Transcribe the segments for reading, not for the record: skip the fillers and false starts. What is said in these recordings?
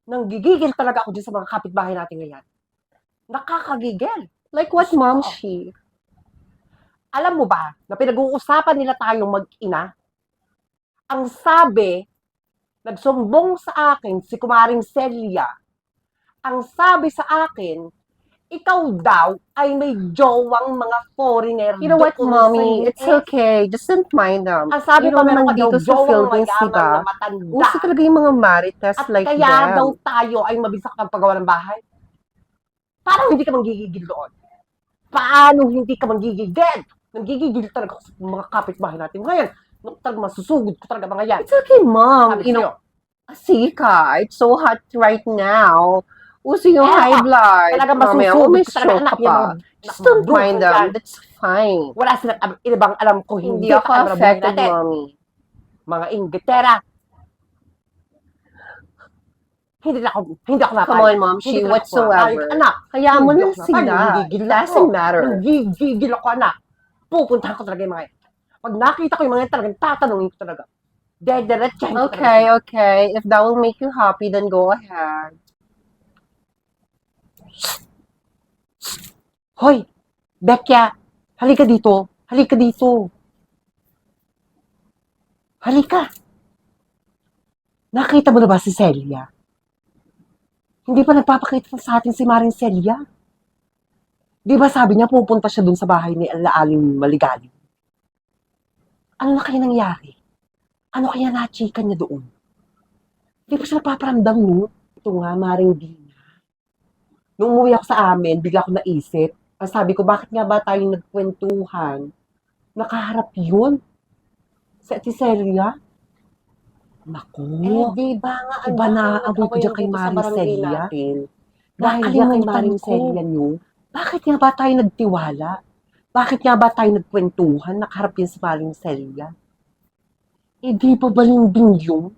Nanggigigil talaga ako dyan sa mga kapitbahay natin ngayon. Nakakagigil. Like what, Mom, Oo. she? Alam mo ba, na pinag-uusapan nila tayong mag-ina? Ang sabi, nagsumbong sa akin si Kumaring Celia. Ang sabi sa akin, ikaw daw ay may jowang mga foreigner You know what, doon sa Mommy? It's US. okay. Just don't mind them. Ang sabi You pa, know meron naman ka daw dito sa jowang Philippines, mayaman diba? na matanda. Uso talaga yung mga marites At like kaya daw them. tayo ay mabisa ng paggawa ng bahay. Paano hindi ka manggigigil doon? Paano hindi ka manggigigil? Nanggigigil talaga ako sa mga kapitbahay natin. Ngayon, talaga masusugod ko talaga mga yan. It's okay, Mom. Sabi You know, sa'yo. see ka. It's so hot right now. Uso yung Eh, high blood. talaga Mamaya, masusugod may ko talaga stroke anak ka niya pa. mga Just don't brutal mind them. yan. That's fine. Wala silang ibang alam ko Hindi hindi ako pa buhay affected, natin. Mommy. Mga Inglaterra. Hindi ako napayag. Come on, Mom. Hindi She ko na ako napayag, whatsoever. anak. Kaya mo Hindi na ako napayag. sila. It Nanggigigil ako. doesn't matter. Nanggigigil ako, anak. Pupuntahan ko talaga yung mga yan. Pag nakita ko yung mga yan talagang tatanungin ko talaga. Dediretsahin ko talaga Okay, sila. okay. If that will make you happy, then go ahead. Hoy, Bekya, halika dito. Halika dito. Halika. Nakita mo na ba si Celia? Hindi pa nagpapakita sa atin si Maring Celia. Di ba sabi niya pupunta siya dun sa bahay ni Aling Maligalig? Ano na kaya nangyari? Ano kaya na-chika niya doon? Di pa siya nagpaparamdam, no? Ito nga, Maring Dina. Nung umuwi ako sa amin, bigla ako naisip. Ang sabi ko, bakit nga ba tayong nagkwentuhan? Nakaharap yun sa Ate Celia. Naku, di ba nga, iba na amoy ko dyan kay Maring Celia. Dahil dyan kay Maring Celia nyo, bakit nga ba tayo nagtiwala? Bakit nga ba tayo nagkwentuhan? Nakaharap yan si Maring Celia. Eh di pa balimbing yun?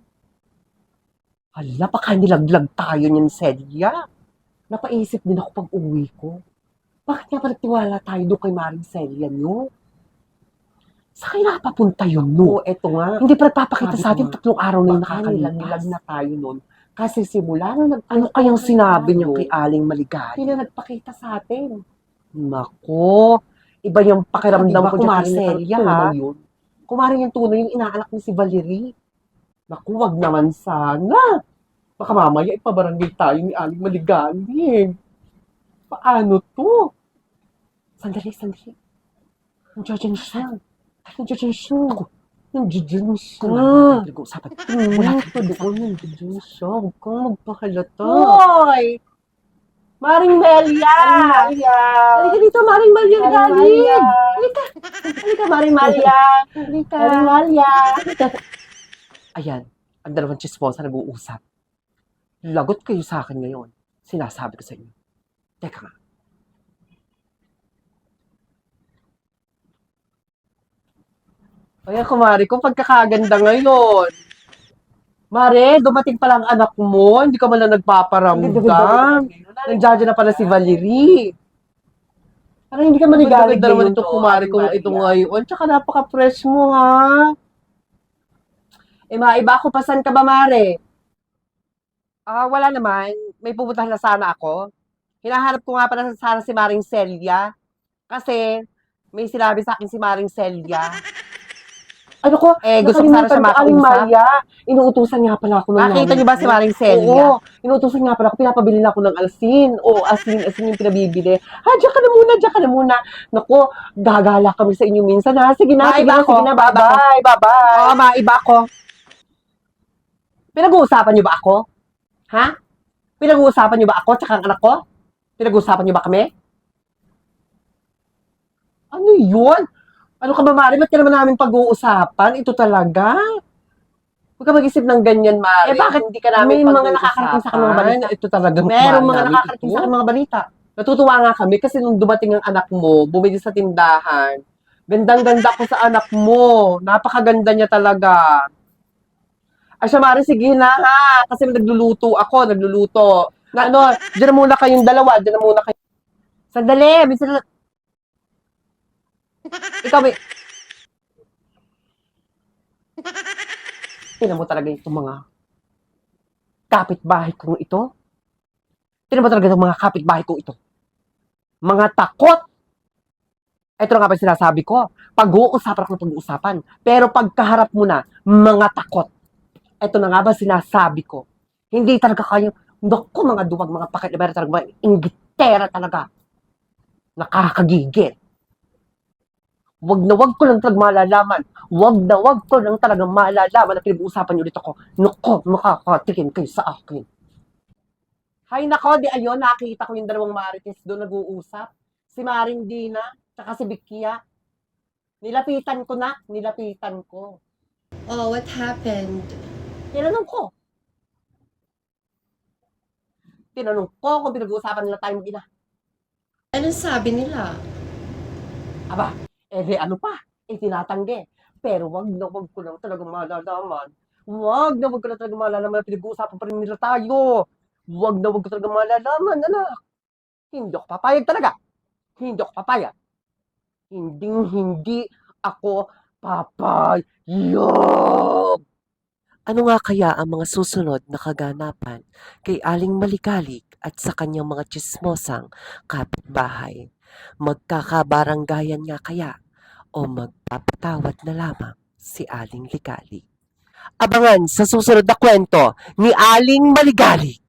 Hala, baka nilaglag tayo niyan, Celia. Napaisip din ako pag uwi ko. Bakit nga ba nagtiwala tayo doon kay Maring Celia nyo? Saan kaya papunta yun, no? Eto nga. Hindi pa nagpapakita sa atin, 3 araw na yung nakakalipas na tayo nun. Kasi simula na ano kayang sinabi niyo kay Aling Maligaya? Hindi na nagpakita sa atin. Nako, iba yung pakiramdam ko dyan kay Celia, ha? Kumarin yung tunay yung inaanak ni si Valerie. Naku, wag naman sana. Baka mamaya ipabarangay tayo ni Aling Maligalig. Paano to? Sandali. Nandiyan siya. Nandiyan siya. Nandiyan siya. Pinag-uusapan. Wala ka doon. Nandiyan siya. Huwag kang magpakalata. Hoy! Maring Melia! Halika dito, Maring Melia. Galing! Halika, Maring Melia. Maring Melia. Ayan, ang dalawang chismosa nag-uusap. Lagot kayo sa akin ngayon. Sinasabi ko sa inyo. Teka nga. Ayan, kumari ko, pagkakaganda ngayon. Mare, dumating pa lang anak mo, hindi ka man lang nagpaparamdam. Nandiyan na pala si Valerie. Parang hindi ka manigalig Ganda naman ngayon, ito, no, kumari Aling kong Maria. ito ngayon. Tsaka napaka-fresh mo, ha? Eh, maiba ako, pasan ka ba, Mare? Wala naman. May pupuntahan na sana ako. Hinahanap ko nga pala sana si Maring Celia. Kasi may sinabi sa akin si Maring Celia. Ano ko? Gusto ko sana siya makausap. Maria, inuutusan nga pala ako ng Nakita niyo ba si Maring Celia? Oo, inuutusan nga pala ako. Pinapabili na ako ng alsin. O, asin yung pinabibili. Diyan ka na muna. Naku, gagala kami sa inyo minsan, ha? Sige na, bye-bye. Oo, maiba ako. Pinag-uusapan niyo ba ako? Ha? Pinag-uusapan niyo ba ako tsaka ang anak ko? Pinag-uusapan niyo ba kami? Ano yun? Ano ka ba, Mari? Ba't ka naman namin pag-uusapan? Ito talaga? Huwag ka mag-isip ng ganyan, Mari. Bakit hindi ka namin may mga nakakarating sa akin mga balita? Ito talaga. Merong mga nakakarating sa akin mga balita. Natutuwa nga kami kasi nung dumating ang anak mo, bumili sa tindahan. Gandang-ganda ko sa anak mo. Napakaganda niya talaga. Siya, Mari, sige na ha. Kasi nagluluto. Diyan na muna kayong dalawa. Sandali, ikaw may... Tingnan mo talaga itong mga... kapitbahay kong ito? Tignan mo talaga itong mga kapitbahay kong ito. Mga takot! Ito na nga ba yung sinasabi ko? Pag-uusapan ako ng pag-uusapan. Pero pagkaharap mo na, mga takot. Ito na nga ba sinasabi ko? Hindi talaga kayo, naku mga duwag, mga pakit, talaga mga inggitera talaga. Nakakagigil. Wag ko lang talagang malalaman. Wag ko lang talagang malalaman na pinag-uusapan niyo ulit ako. Naku, makakatikin kayo sa akin. Hay nako, di ayun, nakita ko yung dalawang marites doon nag-uusap. Si Maring Dina, tsaka si Bikia. Nilapitan ko. Oh, what happened? Tinanong ko kung pinag-uusapan nila tayong ina. Anong sabi nila? Aba, di ano pa, tinatanggi. Pero wag ko lang talagang malalaman. Wag ko lang talagang malalaman na pinag-uusapan pa rin nila tayo. Wag ko talagang malalaman, anak. Hindi ako papayag talaga. Hindi ako papayag. Hindi ako papayag. Ano nga kaya ang mga susunod na kaganapan kay Aling Maligalig at sa kanyang mga tsismosang kapitbahay? Magkakabaranggayan nga kaya o magpapatawad na lamang si Aling Ligalig? Abangan sa susunod na kwento ni Aling Maligalig.